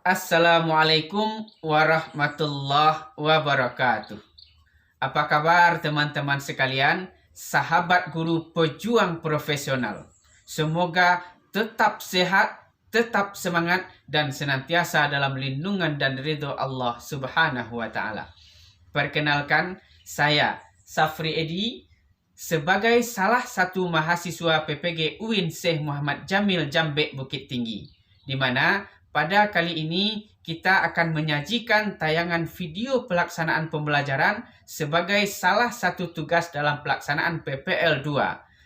Assalamualaikum warahmatullahi wabarakatuh. Apa kabar teman-teman sekalian, sahabat guru pejuang profesional? Semoga tetap sehat, tetap semangat, dan senantiasa dalam lindungan dan ridho Allah Subhanahu wa Ta'ala. Perkenalkan, saya Safri Edi sebagai salah satu mahasiswa PPG UIN Syekh Muhammad Jamil Jambek Bukit Tinggi, di mana pada kali ini kita akan menyajikan tayangan video pelaksanaan pembelajaran sebagai salah satu tugas dalam pelaksanaan PPL 2.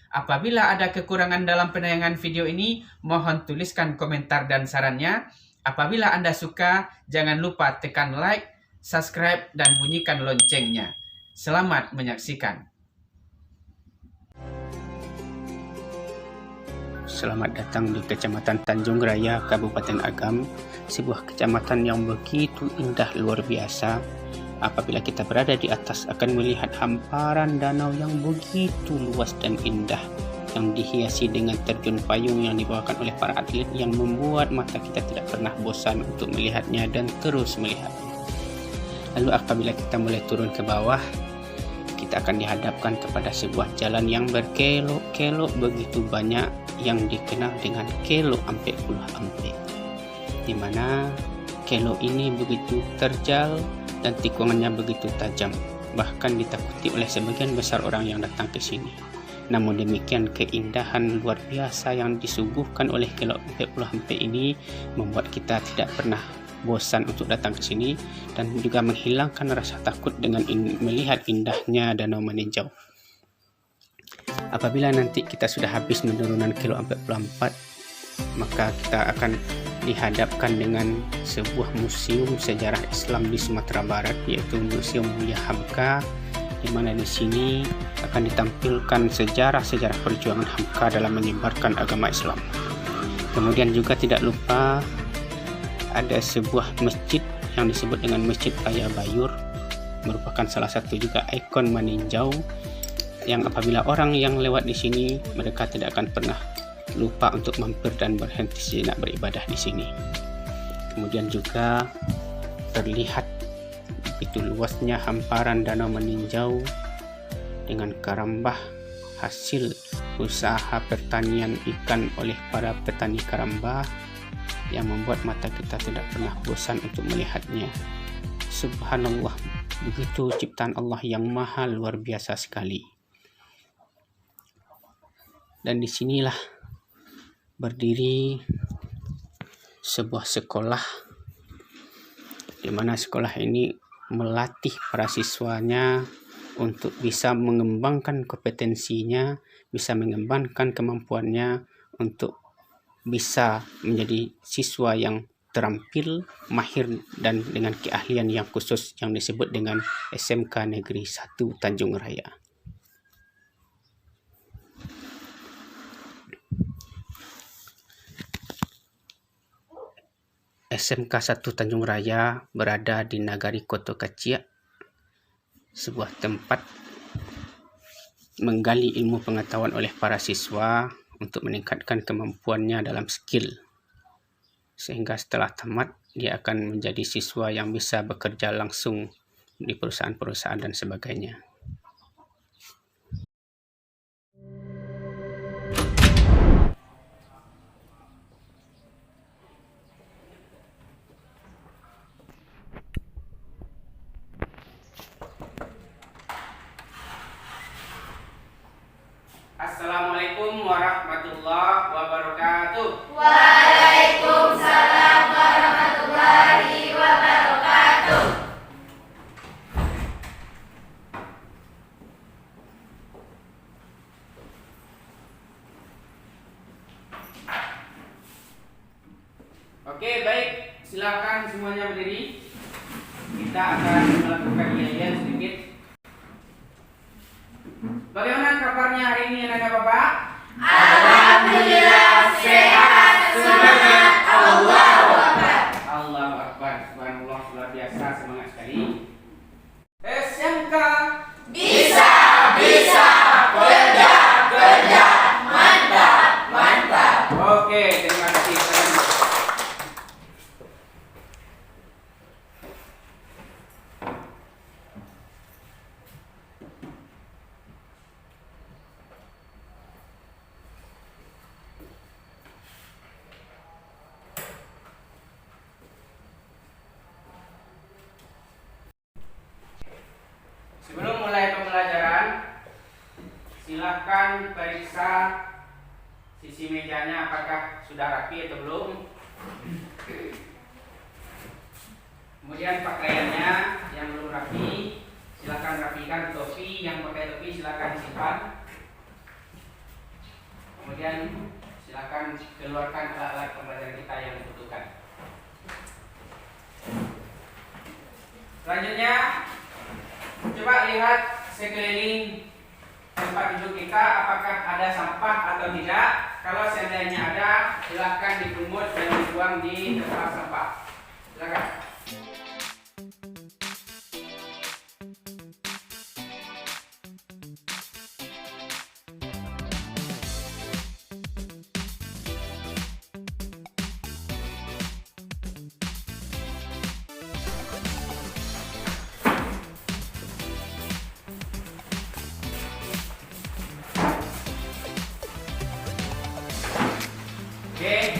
Apabila ada kekurangan dalam penayangan video ini, mohon tuliskan komentar dan sarannya. Apabila Anda suka, jangan lupa tekan like, subscribe, dan bunyikan loncengnya. Selamat menyaksikan. Selamat datang di Kecamatan Tanjung Raya, Kabupaten Agam, sebuah kecamatan yang begitu indah luar biasa. Apabila kita berada di atas akan melihat hamparan danau yang begitu luas dan indah, yang dihiasi dengan terjun payung yang dibawakan oleh para atlet yang membuat mata kita tidak pernah bosan untuk melihatnya dan terus melihatnya. Lalu apabila kita mulai turun ke bawah, kita akan dihadapkan kepada sebuah jalan yang berkelok-kelok begitu banyak, yang dikenal dengan kelok ampe puluh ampe, di mana kelok ini begitu terjal dan tikungannya begitu tajam, bahkan ditakuti oleh sebagian besar orang yang datang ke sini. Namun demikian, keindahan luar biasa yang disuguhkan oleh kelok ampe puluh ampe ini membuat kita tidak pernah bosan untuk datang ke sini, dan juga menghilangkan rasa takut dengan melihat indahnya danau meninjau. Apabila nanti kita sudah habis penurunan kilo 44, maka kita akan dihadapkan dengan sebuah museum sejarah Islam di Sumatera Barat, yaitu Museum Mulia Hamka, di mana di sini akan ditampilkan sejarah-sejarah perjuangan Hamka dalam menyebarkan agama Islam. Kemudian juga tidak lupa ada sebuah masjid yang disebut dengan Masjid Raya Bayur, merupakan salah satu juga ikon meninjau, yang apabila orang yang lewat di sini, mereka tidak akan pernah lupa untuk mampir dan berhenti sejenak beribadah di sini. Kemudian juga terlihat begitu luasnya hamparan danau meninjau dengan karambah hasil usaha pertanian ikan oleh para petani karambah, yang membuat mata kita tidak pernah bosan untuk melihatnya. Subhanallah, begitu ciptaan Allah yang maha luar biasa sekali. Dan disinilah berdiri sebuah sekolah, di mana sekolah ini melatih para siswanya untuk bisa mengembangkan kompetensinya, bisa mengembangkan kemampuannya untuk bisa menjadi siswa yang terampil, mahir, dan dengan keahlian yang khusus yang disebut dengan SMK Negeri 1 Tanjung Raya. SMK 1 Tanjung Raya berada di Nagari Koto Kaciak, sebuah tempat menggali ilmu pengetahuan oleh para siswa untuk meningkatkan kemampuannya dalam skill, sehingga setelah tamat dia akan menjadi siswa yang bisa bekerja langsung di perusahaan-perusahaan dan sebagainya. Assalamualaikum warahmatullahi wabarakatuh. Waalaikumsalam warahmatullahi wabarakatuh. Oke, baik. Silakan semuanya berdiri. Kita akan melakukan yel-yel sedikit. Bagaimana kabarnya hari ini anak Bapak? Alhamdulillah sehat, semangat, Allahu Akbar. Allahu Akbar, subhanallah, luar biasa, semangat sekali. SMK Bisa, bisa, kerja, kerja, mantap, mantap. Oke, terima kasih. Silakan periksa sisi mejanya apakah sudah rapi atau belum. Kemudian pakaiannya yang belum rapi, silakan rapikan. Topi, yang pakai topi silakan simpan. Kemudian silakan keluarkan alat-alat pembelajaran kita yang dibutuhkan. Selanjutnya, coba lihat sekeliling tempat duduk kita, apakah ada sampah atau tidak. Kalau seandainya ada, silakan dipungut dan dibuang di tempat sampah. Silakan. Oke.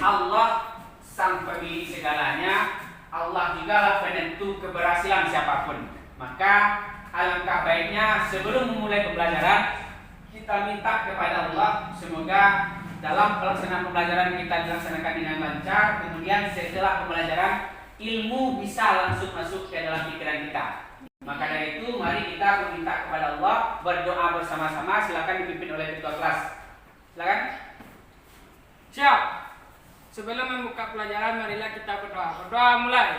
Allah sang pemilik segalanya. Allah juga lah penentu keberhasilan siapapun. Maka alangkah baiknya sebelum memulai pembelajaran kita minta kepada Allah semoga dalam pelaksanaan pembelajaran kita dilaksanakan dengan lancar. Kemudian setelah pembelajaran ilmu bisa langsung masuk ke dalam pikiran kita. Maka dari itu mari kita meminta kepada Allah, berdoa bersama-sama. Silakan dipimpin oleh ketua kelas. Silakan. Siap. Sebelum membuka pelajaran, marilah kita berdoa. Berdoa mulai.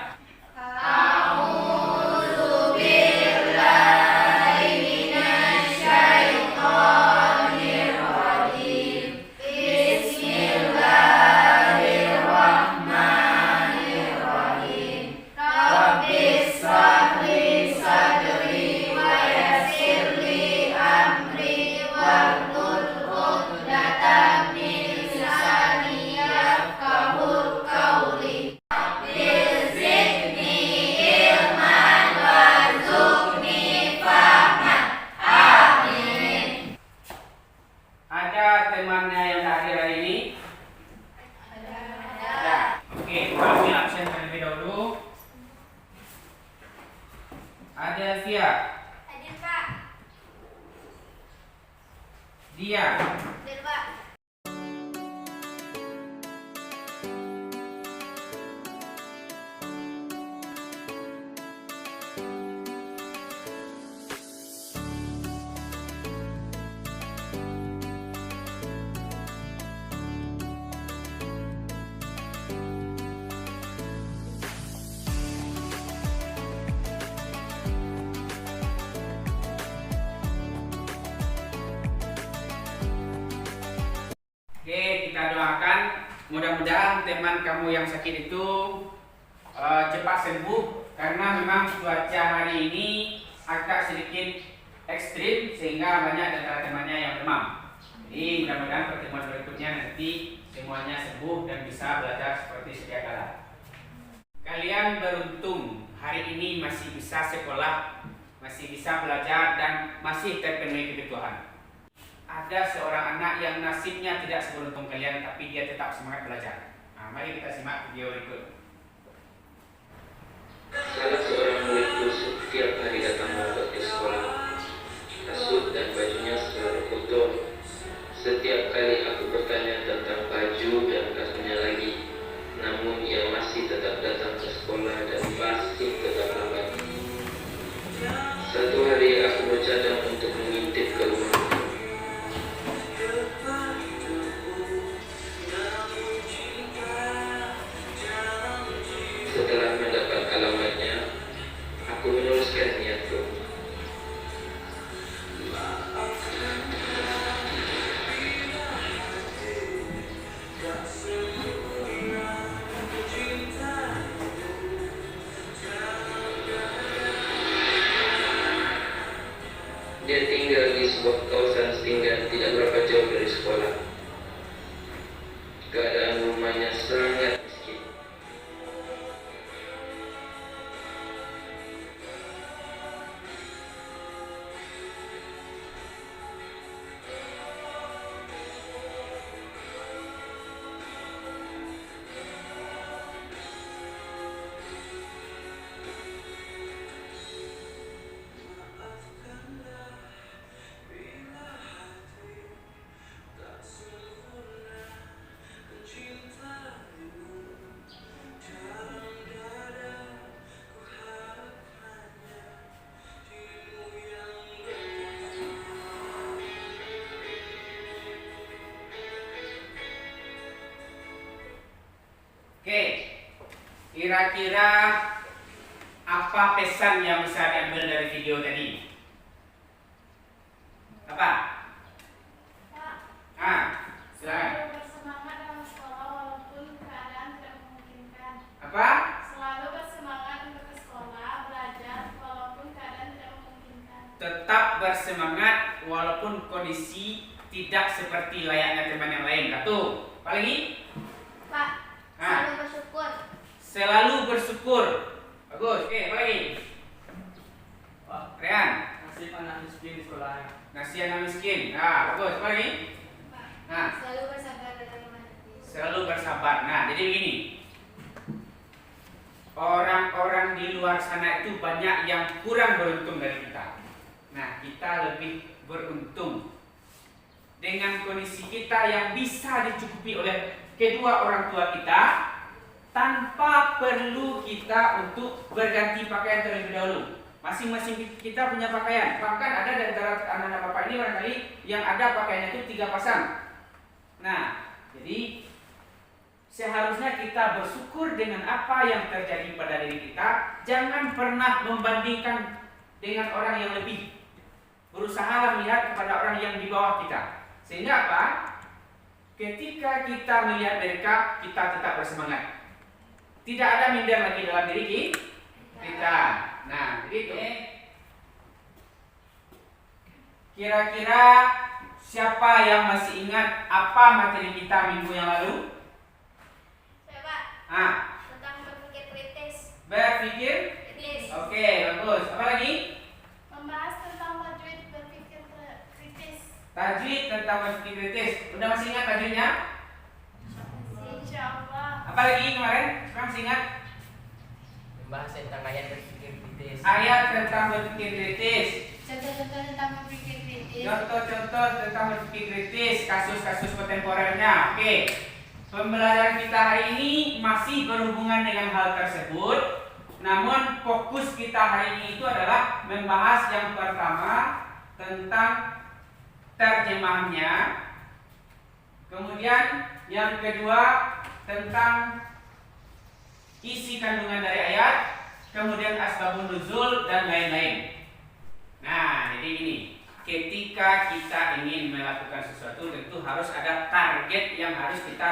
Ada temannya yang hadir hari ini? Ada. Oke, kami absen terlebih dahulu. Ada Via. Hadir, Pak. Dia. Hadir, Pak. Oke, kita doakan mudah-mudahan teman kamu yang sakit itu cepat sembuh, karena memang cuaca hari ini agak sedikit ekstrim sehingga banyak di antara temannya yang demam. Jadi mudah-mudahan pertemuan berikutnya nanti semuanya sembuh dan bisa belajar seperti sedia kala. Kalian beruntung hari ini masih bisa sekolah, masih bisa belajar dan masih terpenuhi kebutuhan. Ada seorang anak yang nasibnya tidak seberuntung kalian, tapi dia tetap semangat belajar. Nah, mari kita simak video berikut. Salah seorang muridku setiap hari datang melambat ke sekolah. Kasut dan bajunya selalu kotor. Setiap kali aku bertanya tentang baju dan kasutnya lagi, namun ia masih tetap datang ke sekolah dan masih tetap lambat. Satu hari aku bercadang untuk mengintip ke rumah. Setelah mendapat alamatnya, aku meneruskan niatku. Dia tinggal di sebuah kawasan setinggan tidak berapa jauh dari sekolah. Keadaan rumahnya sangat miskin. Kira-kira apa pesan yang bisa diambil dari video tadi? Apa? Pak, Silakan. selalu bersemangat dalam sekolah walaupun keadaan tidak memungkinkan. Apa? Selalu bersemangat untuk ke sekolah, belajar walaupun keadaan tidak memungkinkan. Tetap bersemangat walaupun kondisi tidak seperti layaknya teman yang lain. Satu. Apa lagi? Pak, Ah. selalu bersyukur. Selalu bersyukur. Bagus. Oke, apa lagi? Rian. Nasib anak miskin di sekolah. Nasi anak miskin. Nah, bagus. Apa lagi? Pak, Nah, selalu bersabar dalam menghadapi. selalu bersabar. Nah, jadi begini. Orang-orang di luar sana itu banyak yang kurang beruntung dari kita. Nah, kita lebih beruntung dengan kondisi kita yang bisa dicukupi oleh kedua orang tua kita tanpa perlu kita untuk berganti pakaian terlebih dahulu. Masing-masing kita punya pakaian. Bahkan ada di antara anak-anak bapak ini barangkali yang ada pakaiannya itu 3 pasang. Nah, jadi seharusnya kita bersyukur dengan apa yang terjadi pada diri kita. Jangan pernah membandingkan dengan orang yang lebih. Berusaha melihat kepada orang yang di bawah kita. Sehingga apa? Ketika kita melihat mereka, kita tetap bersemangat. Tidak ada minder lagi dalam diri kita. Nah, begitu. Kira-kira siapa yang masih ingat apa materi kita minggu yang lalu? Saya, Pak, Ah, tentang berpikir kritis. berpikir. Kritis. Oke, bagus. Apa lagi? Membahas tentang tajwid berpikir kritis. Tajwid tentang berpikir kritis. Udah masih ingat tajwidnya? Insya Allah. Apa lagi kemarin? Sekarang masih ingat? Membahas tentang ayat berpikir kritis. Ayat tentang berpikir kritis. Contoh-contoh tentang berpikir kritis. Contoh-contoh tentang berpikir kritis, kasus-kasus kontemporernya. Oke. Pembelajaran kita hari ini masih berhubungan dengan hal tersebut. Namun fokus kita hari ini itu adalah membahas yang pertama tentang terjemahannya. Kemudian yang kedua tentang isi kandungan dari ayat, kemudian asbabun nuzul dan lain-lain. Nah, jadi gini, ketika kita ingin melakukan sesuatu tentu harus ada target yang harus kita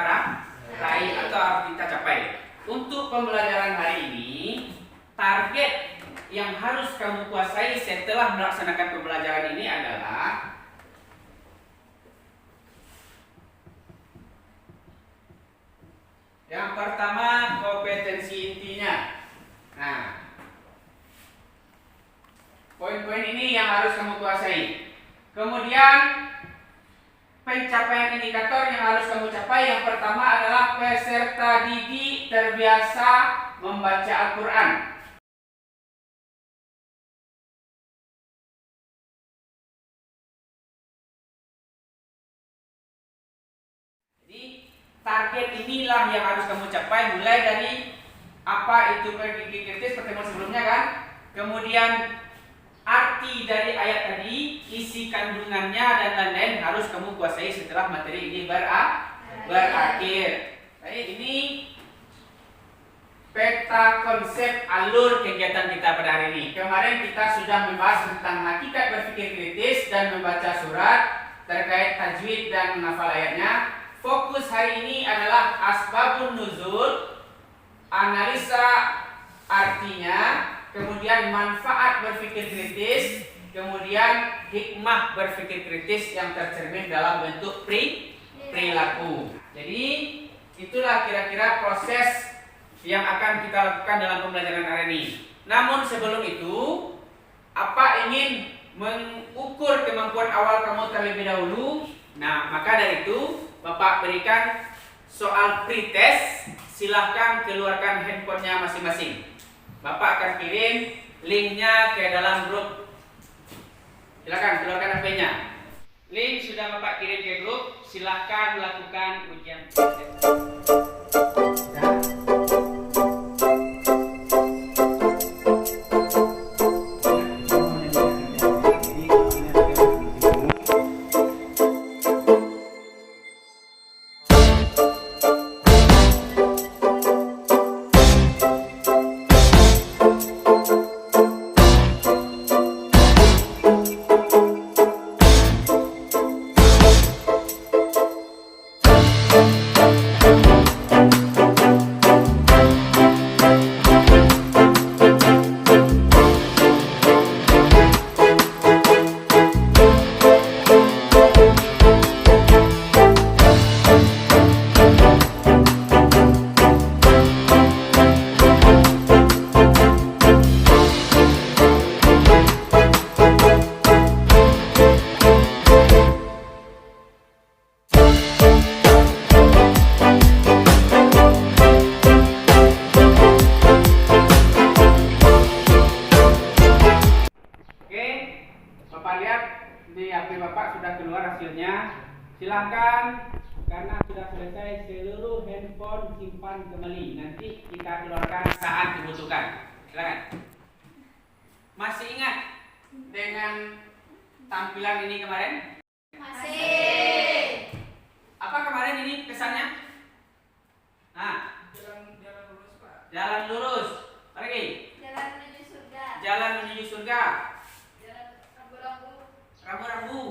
raih atau harus kita capai. Untuk pembelajaran hari ini, target yang harus kamu kuasai setelah melaksanakan pembelajaran ini adalah yang pertama, kompetensi intinya. Nah, poin-poin ini yang harus kamu kuasai. Kemudian pencapaian indikator yang harus kamu capai. Yang pertama adalah peserta didik terbiasa membaca Al-Quran. Jadi target inilah yang harus kamu capai, mulai dari apa itu berpikir kritis pertemuan sebelumnya kan. Kemudian arti dari ayat tadi, isi kandungannya dan lain-lain harus kamu kuasai setelah materi ini berakhir. Jadi ini peta konsep alur kegiatan kita pada hari ini. Kemarin kita sudah membahas tentang hakikat berpikir kritis dan membaca surat terkait tajwid dan menghafal ayatnya. Fokus hari ini adalah asbabun nuzul, analisa artinya, kemudian manfaat berpikir kritis, kemudian hikmah berpikir kritis yang tercermin dalam bentuk perilaku. Jadi itulah kira-kira proses yang akan kita lakukan dalam pembelajaran hari ini. Namun sebelum itu, apa ingin mengukur kemampuan awal kamu terlebih dahulu? Nah, maka dari itu Bapak berikan soal pretest. Silahkan keluarkan handphonenya masing-masing. Bapak akan kirim linknya ke dalam grup. Silahkan keluarkan HP-nya. Link sudah Bapak kirim ke grup. Silahkan lakukan ujian pretest. Di HP Bapak sudah keluar hasilnya. Silahkan, karena sudah selesai seluruh handphone simpan kembali. Nanti kita keluarkan saat dibutuhkan. Silakan. Masih ingat dengan tampilan ini kemarin? Masih. Apa kemarin ini kesannya? Nah, Jalan lurus, Pak. jalan lurus. Lagi. Jalan menuju surga. Jalan menuju surga. Jalan rambu-rambu. Rambu-rambu.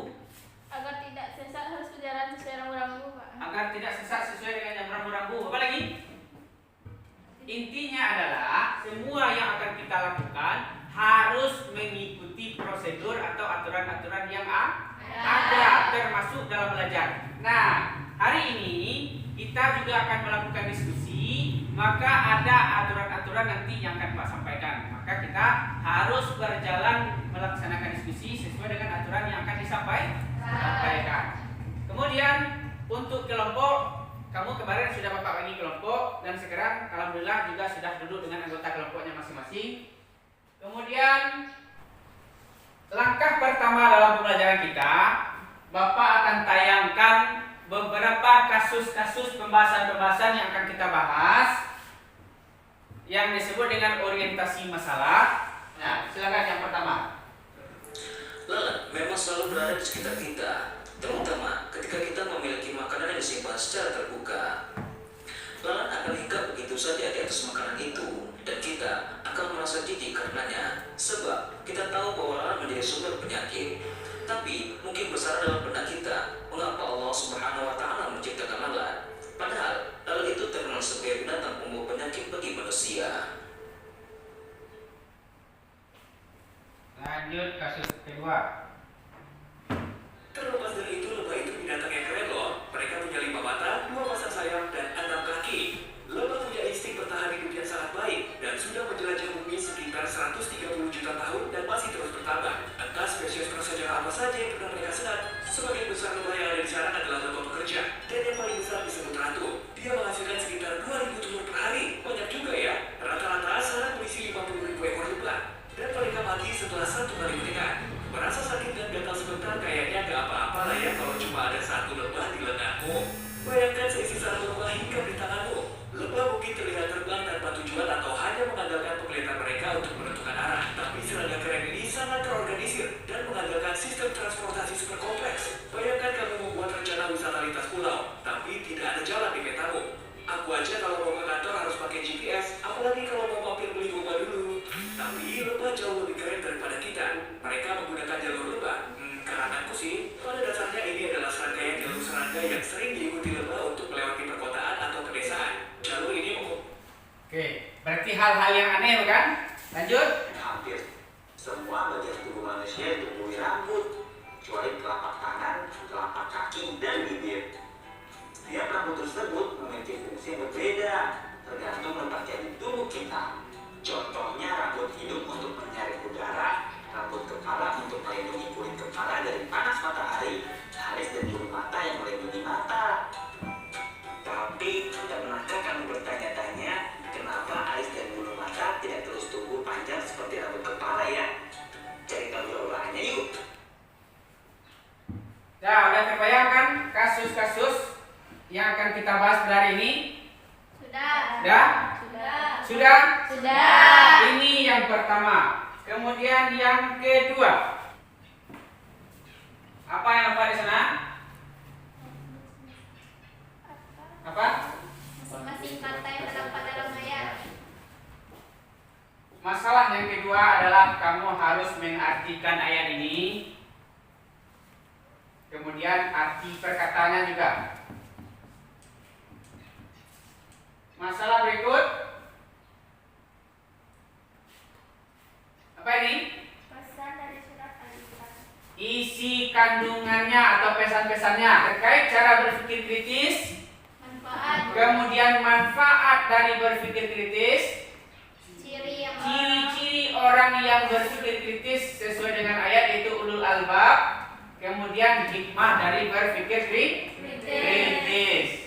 Agar tidak sesat harus berjalan sesuai rambu-rambu, Pak. Agar tidak sesat sesuai dengan yang rambu-rambu. Apa lagi? Intinya adalah semua yang akan kita lakukan harus mengikuti prosedur atau aturan-aturan yang ada, termasuk dalam belajar. Nah, hari ini kita juga akan melakukan diskusi, maka ada aturan-aturan nanti yang akan Pak sampaikan. Maka kita harus berjalan melaksanakan diskusi sesuai dengan aturan yang akan disampaikan. Kemudian untuk kelompok, kamu kemarin sudah Bapak bagi kelompok dan sekarang alhamdulillah juga sudah duduk dengan anggota kelompoknya masing-masing. Kemudian langkah pertama dalam pembelajaran kita, Bapak akan tayangkan beberapa kasus-kasus pembahasan-pembahasan yang akan kita bahas yang disebut dengan orientasi masalah. Nah, silakan yang pertama. Lalat memang selalu berada di sekitar kita, terutama ketika kita memiliki makanan yang disimpan secara terbuka. Lalat akan hinggap begitu saja di atas makanan itu, dan kita akan merasa jijik karenanya, sebab kita tahu bahwa lalat menjadi sumber penyakit. Tapi mungkin besar dalam benak kita, mengapa Allah Subhanahu wa Ta'ala menciptakan lalat? Padahal lalat itu terkenal sebagai binatang pembawa penyakit bagi manusia. Lanjut kasus kedua. Terlepas dari itu, lebah itu binatang yang keren loh. Mereka punya 5 mata, 2 pasang sayap, dan 6 kaki. Lebah punya insting bertahan hidup yang sangat baik dan sudah menjelajah bumi sekitar 130 juta tahun dan masih terus bertambah. Entah spesies prasejarah apa saja yang pernah mereka sengat. Sebagian besar lebah yang ada di sana adalah lebah pekerja, dan yang paling besar disebut ratu. Dia menghasilkan sekitar 2.000 telur per hari. Banyak juga ya. Rata-rata sarang berisi 50.000 ekor lebah, dan mereka mati setelah 1 kali menikah. Merasa sakit dan gatal sebentar kayaknya gak apa-apa lah ya kalau cuma ada 1 lebah di lenganmu. Bayangkan seisi sarang lebah hinggap di tanganmu. Lebah mungkin terlihat terbang tanpa tujuan atau hanya mengandalkan penglihatan mereka untuk menentukan arah. Tapi serangga keren ini sangat terorganisir dan mengandalkan sistem transportasi super kompleks. Bayangkan kamu membuat rencana wisata lintas pulau, tapi tidak ada jalan di petamu. Aku aja kalau mau ke kantor harus pakai GPS, apalagi kalau mau mampir beli boba dulu. Tapi lebah jauh lebih keren daripada kita. Mereka menggunakan jalur lebah. Karenanku sih, pada dasarnya ini adalah serangkaian jalur serangga yang sering diikuti lebah untuk melewati perkotaan atau pedesaan. Jalur ini Oke, berarti hal-hal yang aneh bukan? Lanjut. Hampir semua bagian tubuh manusia ditumbuhi rambut, kecuali telapak tangan, telapak kaki, dan bibir. Setiap rambut tersebut memiliki fungsi yang berbeda, tergantung letaknya di tubuh kita. Contohnya rambut hidung untuk menyaring udara, rambut kepala untuk melindungi kulit kepala dari panas matahari, alis dan bulu mata yang melindungi mata. Tapi tidak pernahkah kamu bertanya-tanya kenapa alis dan bulu mata tidak terus tumbuh panjang seperti rambut kepala ya? Cari tahu jawabannya yuk. Nah, udah terbayangkan kasus-kasus yang akan kita bahas hari ini? Sudah. Sudah? Sudah. Sudah? Sudah. Ini yang pertama. Kemudian yang kedua. Apa yang nampak di sana? Apa? Masing-masing kata yang terdapat dalam ayat. Masalah yang kedua adalah kamu harus mengartikan ayat ini. Kemudian arti perkataannya juga. Masalah berikut. Apa ini? Pesan dari surat Al-Imran. Isi kandungannya atau pesan-pesannya terkait cara berpikir kritis. Manfaat. Kemudian manfaat dari berpikir kritis. Ciri yang Ciri-ciri orang yang berpikir kritis sesuai dengan ayat yaitu ulul albab. Kemudian hikmah dari berpikir kritis.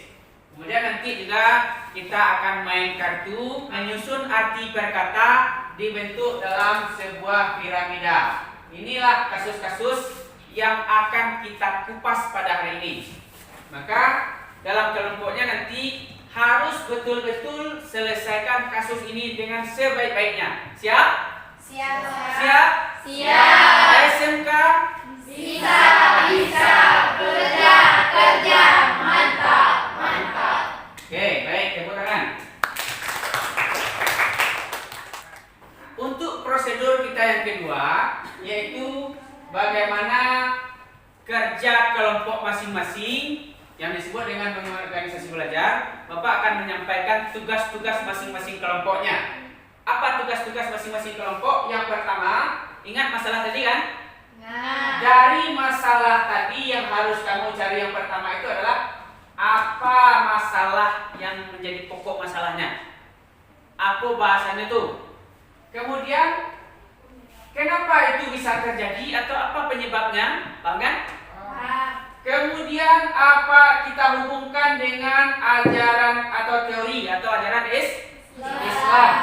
Kemudian nanti juga kita akan main kartu menyusun arti perkata dibentuk dalam sebuah piramida. Inilah kasus-kasus yang akan kita kupas pada hari ini. Maka dalam kelompoknya nanti harus betul-betul selesaikan kasus ini dengan sebaik-baiknya. Siap? Siap. Siap? Siap. SMK? Bisa. Kerja. Mantap. Oke, baik, tepuk tangan. Untuk prosedur kita yang kedua, yaitu bagaimana kerja kelompok masing-masing yang disebut dengan organisasi belajar. Bapak akan menyampaikan tugas-tugas masing-masing kelompoknya. Apa tugas-tugas masing-masing kelompok? Yang pertama, ingat masalah tadi kan? Dari masalah tadi yang harus kamu cari yang pertama itu adalah apa masalah yang menjadi pokok masalahnya. Apa bahasannya itu? Kemudian kenapa itu bisa terjadi atau apa penyebabnya? Paham kan? Kemudian apa kita hubungkan dengan ajaran atau teori atau ajaran Islam.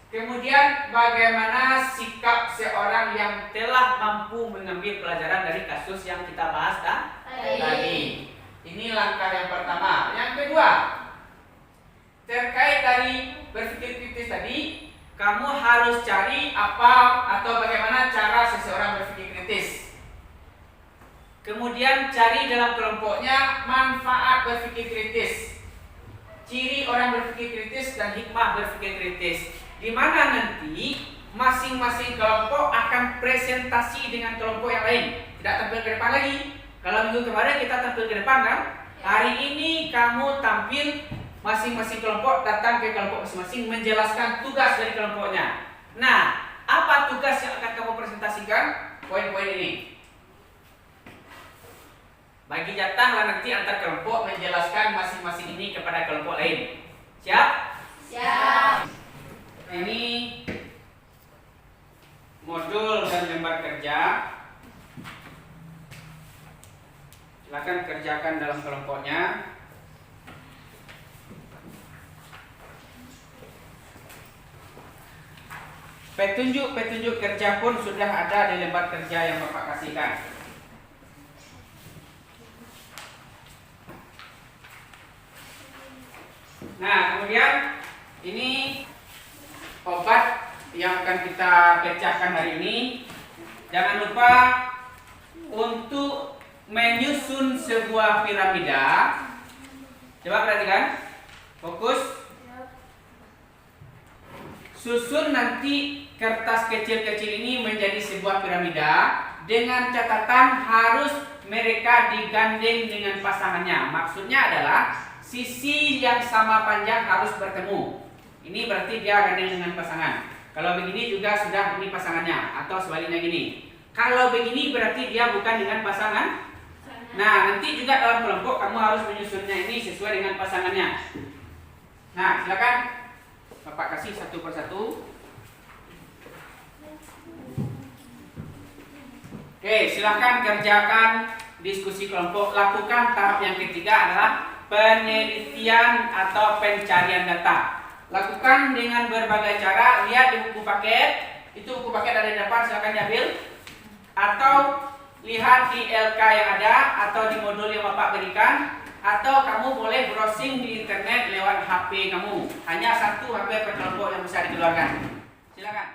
Kemudian bagaimana sikap seorang yang telah mampu mengambil pelajaran dari kasus yang kita bahas tadi. Ini langkah yang pertama. Yang kedua, terkait dari berpikir kritis tadi, kamu harus cari apa atau bagaimana cara seseorang berpikir kritis. Kemudian cari dalam kelompoknya manfaat berpikir kritis, ciri orang berpikir kritis dan hikmah berpikir kritis. Di mana nanti masing-masing kelompok akan presentasi dengan kelompok yang lain. Tidak tampil ke depan lagi. Kalau minggu kemarin kita tampil ke depan kan? Hari ini kamu tampil, masing-masing kelompok datang ke kelompok masing-masing menjelaskan tugas dari kelompoknya. Nah, apa tugas yang akan kamu presentasikan? Poin-poin ini. Bagi jatahlah nanti antar kelompok menjelaskan masing-masing ini kepada kelompok lain. Siap? Siap. Ini modul dan lembar kerja. Silakan kerjakan dalam kelompoknya. Petunjuk kerja pun sudah ada di lembar kerja yang Bapak kasihkan. Nah, kemudian ini obat yang akan kita pecahkan hari ini. Jangan lupa untuk menyusun sebuah piramida. Coba perhatikan, fokus. Susun nanti kertas kecil-kecil ini menjadi sebuah piramida dengan catatan harus mereka digandeng dengan pasangannya. Maksudnya adalah sisi yang sama panjang harus bertemu. Ini berarti dia gandeng dengan pasangan. Kalau begini juga sudah ini pasangannya, atau sebaliknya gini. Kalau begini berarti dia bukan dengan pasangan. Nah, nanti juga dalam kelompok kamu harus menyusunnya ini sesuai dengan pasangannya. Nah, silakan Bapak kasih satu persatu. Oke, silakan kerjakan diskusi kelompok. Lakukan tahap yang ketiga adalah penelitian atau pencarian data. Lakukan dengan berbagai cara. Lihat di buku paket. Itu buku paket ada di depan, silakan diambil. Atau lihat di LK yang ada atau di modul yang Bapak berikan. Atau kamu boleh browsing di internet lewat HP kamu. Hanya satu HP per kelompok yang bisa dikeluarkan. Silakan.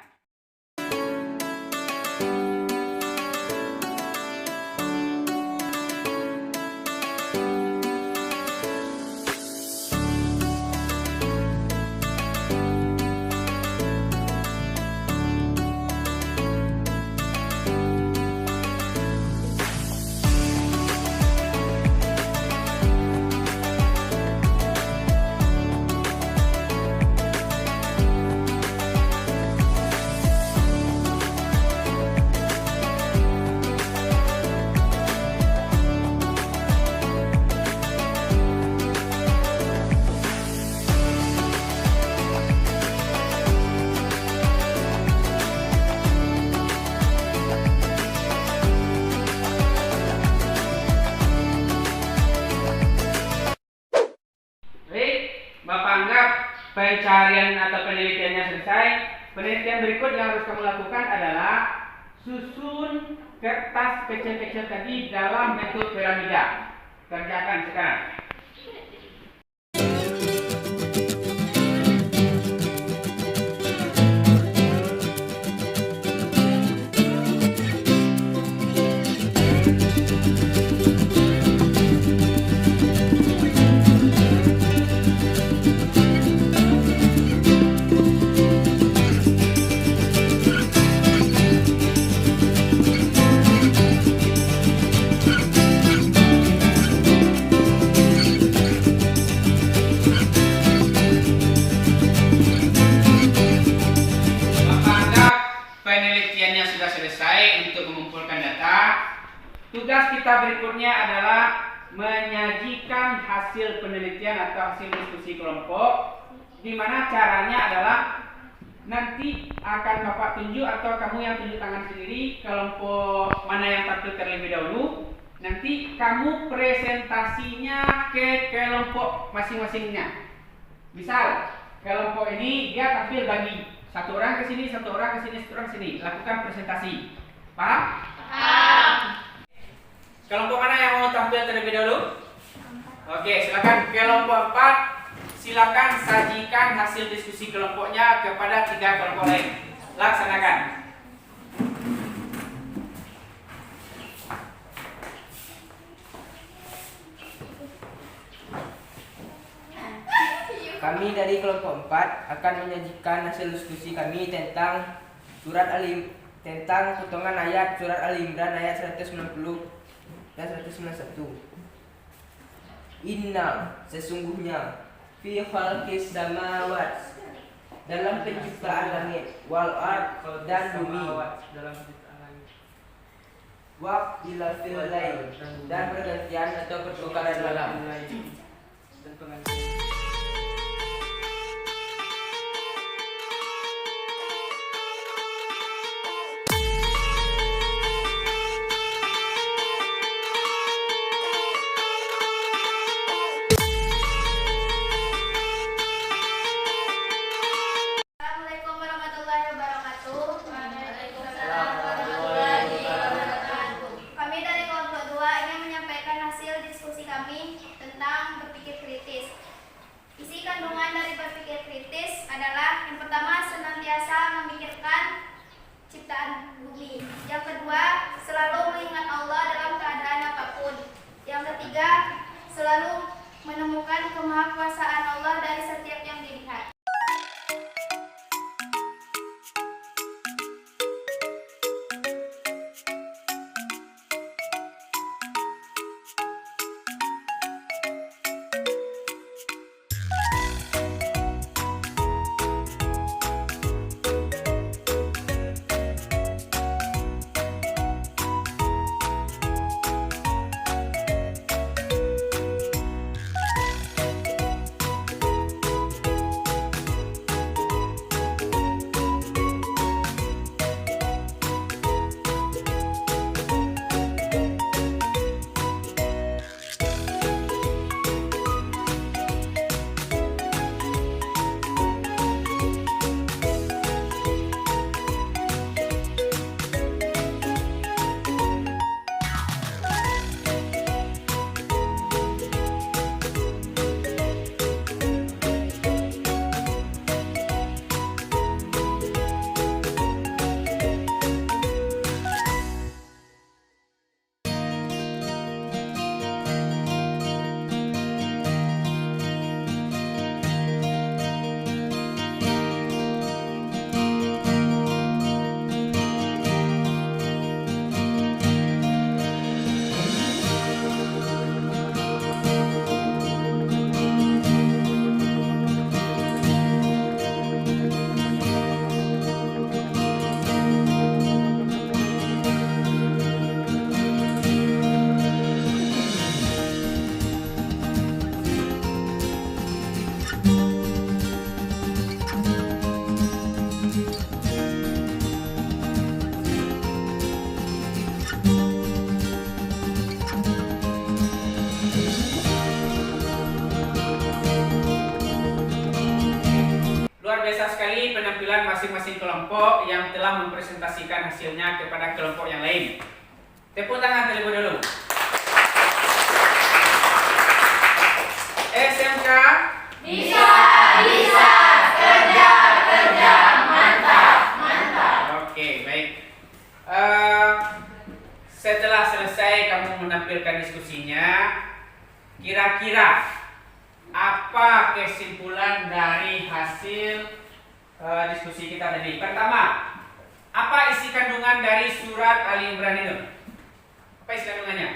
Pencarian atau penelitiannya selesai. Penelitian berikut yang harus kamu lakukan adalah susun kertas kecil-kecil tadi dalam bentuk piramida. Kerjakan sekarang. Penelitiannya sudah selesai untuk mengumpulkan data. Tugas kita berikutnya adalah menyajikan hasil penelitian atau hasil diskusi kelompok, di mana caranya adalah nanti akan Bapak tunjuk atau kamu yang tunjuk tangan sendiri kelompok mana yang tampil terlebih dahulu. Nanti kamu presentasinya ke kelompok masing-masingnya. Misal kelompok ini dia tampil bagi satu orang ke sini, satu orang ke sini, satu orang ke sini. Lakukan presentasi. Paham? Paham. Kelompok mana yang mau tampil terlebih dahulu? Oke, silakan kelompok 4. Silakan sajikan hasil diskusi kelompoknya kepada 3 kelompok lain. Laksanakan. Kami dari kelompok 4 akan menyajikan hasil diskusi kami tentang tentang potongan ayat surat Al-Imran ayat 190 dan 191. Inna, sesungguhnya, fi khalqis samawat, dalam penciptaan langit, wal ard, dan bumi, waqtilal fil lail, dan pergantian atau pertukaran malam. Assalamualaikum warahmatullahi wabarakatuh. Waalaikumsalam warahmatullahi wabarakatuh. Kami dari kelompok 2 ingin menyampaikan hasil diskusi kami tentang berpikir kritis. Isi kandungan dari berpikir kritis adalah yang pertama, senantiasa memikirkan ciptaan bumi. Yang kedua, selalu mengingat Allah dalam keadaan apapun. Yang ketiga, selalu menemukan kemahakuasaan Allah dari setiap yang dilihat. biasa sekali penampilan masing-masing kelompok yang telah mempresentasikan hasilnya kepada kelompok yang lain. Tepuk tangan terlebih dahulu. SMK Bisa, kerja, mantap. Oke, baik. Setelah selesai kamu menampilkan diskusinya, kira-kira apa kesimpulan dari hasil diskusi kita tadi? Pertama, apa isi kandungan dari surat Ali Imran itu? Apa isi kandungannya?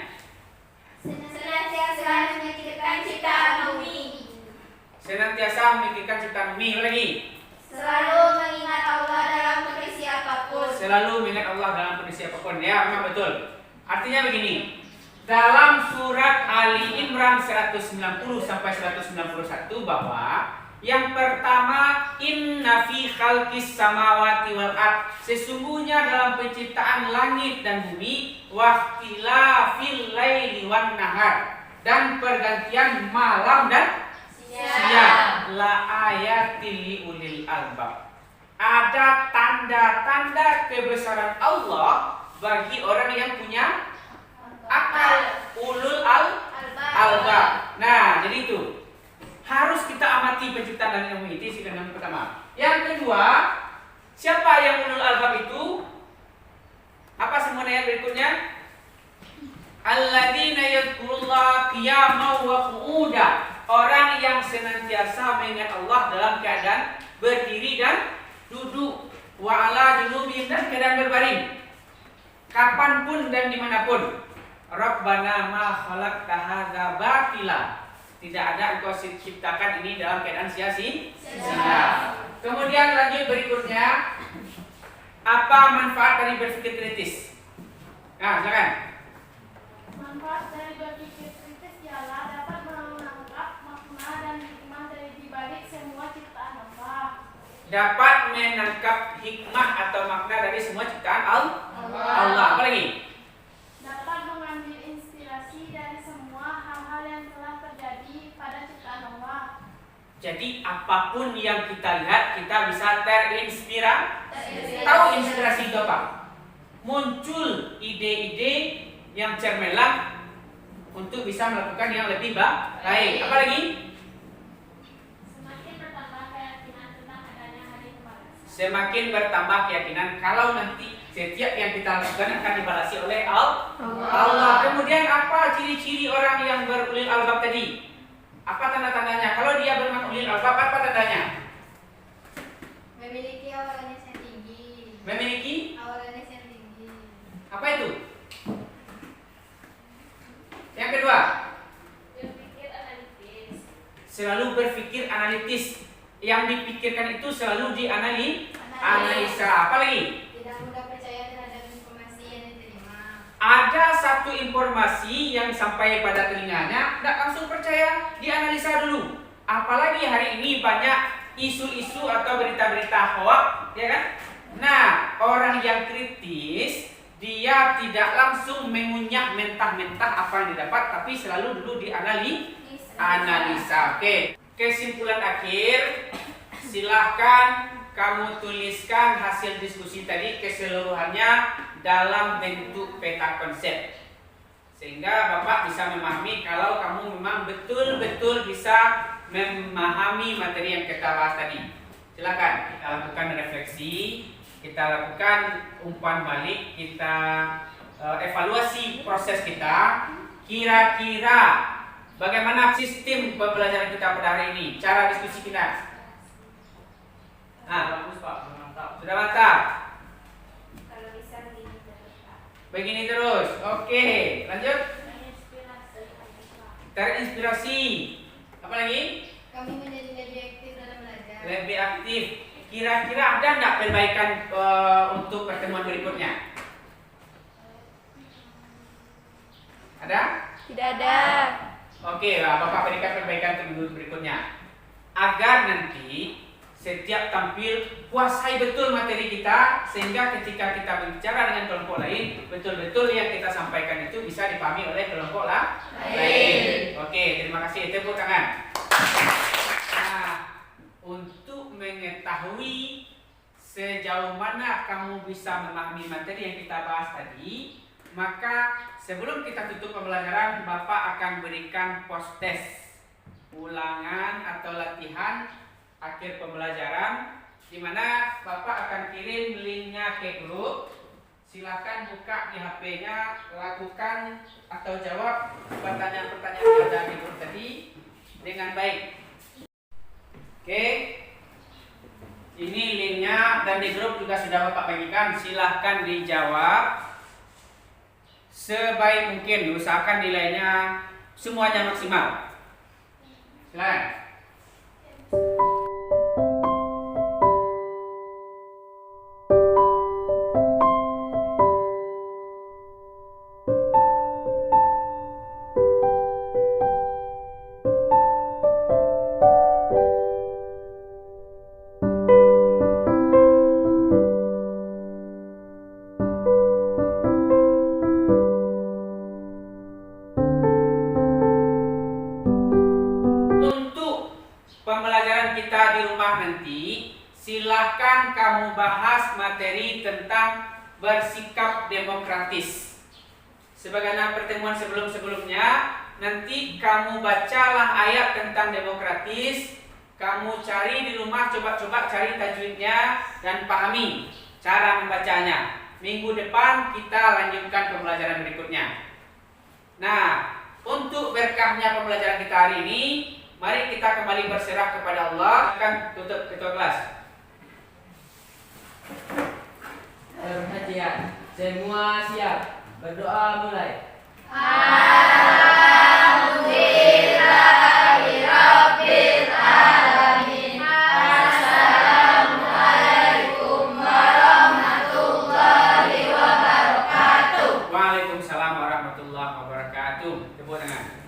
Senantiasa memikirkan ciptaan bumi. Senantiasa memikirkan ciptaan bumi. Lagi. Selalu mengingat Allah dalam kondisi apapun. Selalu mengingat Allah dalam kondisi apapun. Ya, memang betul. Artinya begini. Dalam surat Ali Imran 190 sampai 191 bahwa yang pertama, inna fi khalqis samawati wal ard, sesungguhnya dalam penciptaan langit dan bumi, waqtilafil laili wan nahar, dan pergantian malam dan siang, la ayatil liulil albab, ada tanda-tanda kebesaran Allah bagi orang yang punya akal, ulul albab. Nah, jadi itu harus kita amati penciptaan langit dan bumi. Itu yang pertama. Yang kedua, siapa yang ulul albab itu? Apa semuanya berikutnya? Alladzina yadhkurullaha qiyaman wa qu'udan, orang yang senantiasa mengingat Allah dalam keadaan berdiri dan duduk, wa ala junubihim, dan keadaan berbaring, kapanpun dan dimanapun. Rabbana ma khalaqta hadza batila, tidak ada engkau ciptakan ini dalam keadaan sia-sia. Kemudian lanjut berikutnya, apa manfaat dari berpikir kritis? Nah, silakan. Manfaat dari berpikir kritis ialah dapat menangkap makna dan hikmah dari dibalik semua ciptaan Allah. Dapat menangkap hikmah atau makna dari semua ciptaan Allah. Apa lagi? Dapat mengambil inspirasi dari semua hal-hal yang telah terjadi pada ciptaan Allah. Jadi apapun yang kita lihat, kita bisa terinspirasi. Tahu inspirasi itu apa? Muncul ide-ide yang cermelang untuk bisa melakukan yang lebih baik. Apa lagi? Semakin bertambah keyakinan tentang adanya hari pembalas. Semakin bertambah keyakinan kalau nanti setiap yang kita lakukan akan dibalasi oleh Allah. Kemudian apa ciri-ciri orang yang berulil albab tadi? Apa tanda-tandanya? Kalau dia berulil albab, apa tandanya? Memiliki awareness yang tinggi. Memiliki Awareness yang tinggi. apa itu? Yang kedua, Berpikir analitis. selalu berpikir analitis. Yang dipikirkan itu selalu dianalisa. Apa lagi? Tidak mudah percaya terhadap informasi yang diterima. Ada satu informasi yang sampai pada telinganya, tidak langsung percaya, dianalisa dulu. Apalagi hari ini banyak isu-isu atau berita-berita hoax, ya kan? Nah, orang yang kritis, dia tidak langsung mengunyah mentah-mentah apa yang didapat, tapi selalu dulu dianalisa. Oke, kesimpulan akhir, silahkan kamu tuliskan hasil diskusi tadi keseluruhannya dalam bentuk peta konsep, sehingga Bapak bisa memahami kalau kamu memang betul-betul bisa memahami materi yang kita bahas tadi. Silakan kita lakukan refleksi, kita lakukan umpan balik, kita evaluasi proses kita. Kira-kira bagaimana sistem pembelajaran kita pada hari ini, cara diskusi kita? Bagus Pak, mantap. Sudah mantap? Kalau bisa begini terus, Pak. Begini terus. Oke, lanjut. Menginspirasi. Terinspirasi. Apa lagi? Kami menjadi lebih aktif dalam belajar. Lebih aktif. Kira-kira ada nggak perbaikan untuk pertemuan berikutnya? Ada? Tidak ada. Oke, Bapak berikan perbaikan untuk minggu berikutnya. Agar nanti setiap tampil kuasai betul materi kita, sehingga ketika kita berbicara dengan kelompok lain, betul-betul yang kita sampaikan itu bisa dipahami oleh kelompok lain. Oke, terima kasih. Tepuk tangan. Nah, untuk mengetahui sejauh mana kamu bisa memahami materi yang kita bahas tadi, maka sebelum kita tutup pembelajaran, Bapak akan berikan post test ulangan atau latihan akhir pembelajaran, di mana Bapak akan kirim linknya ke grup. Silakan buka di HP-nya, lakukan atau jawab pertanyaan-pertanyaan yang ada di grup tadi dengan baik. Oke, ini linknya dan di grup juga sudah Bapak bagikan. Silahkan dijawab sebaik mungkin, usahakan nilainya semuanya maksimal. Silakan. Pembelajaran kita di rumah nanti, silahkan kamu bahas materi tentang bersikap demokratis. Sebagaimana pertemuan sebelum-sebelumnya, nanti kamu bacalah ayat tentang demokratis, kamu cari di rumah, coba-coba cari tajwidnya dan pahami cara membacanya. Minggu depan kita lanjutkan pembelajaran berikutnya. Nah, untuk berkahnya pembelajaran kita hari ini, mari kita kembali berserah kepada Allah. Akan tutup ketua kelas. Perhatian, semua siap. Berdoa mulai. Alhamdulillahirabbil alamin. Assalamualaikum warahmatullahi wabarakatuh. Waalaikumsalam warahmatullahi wabarakatuh. Tepuk tangan.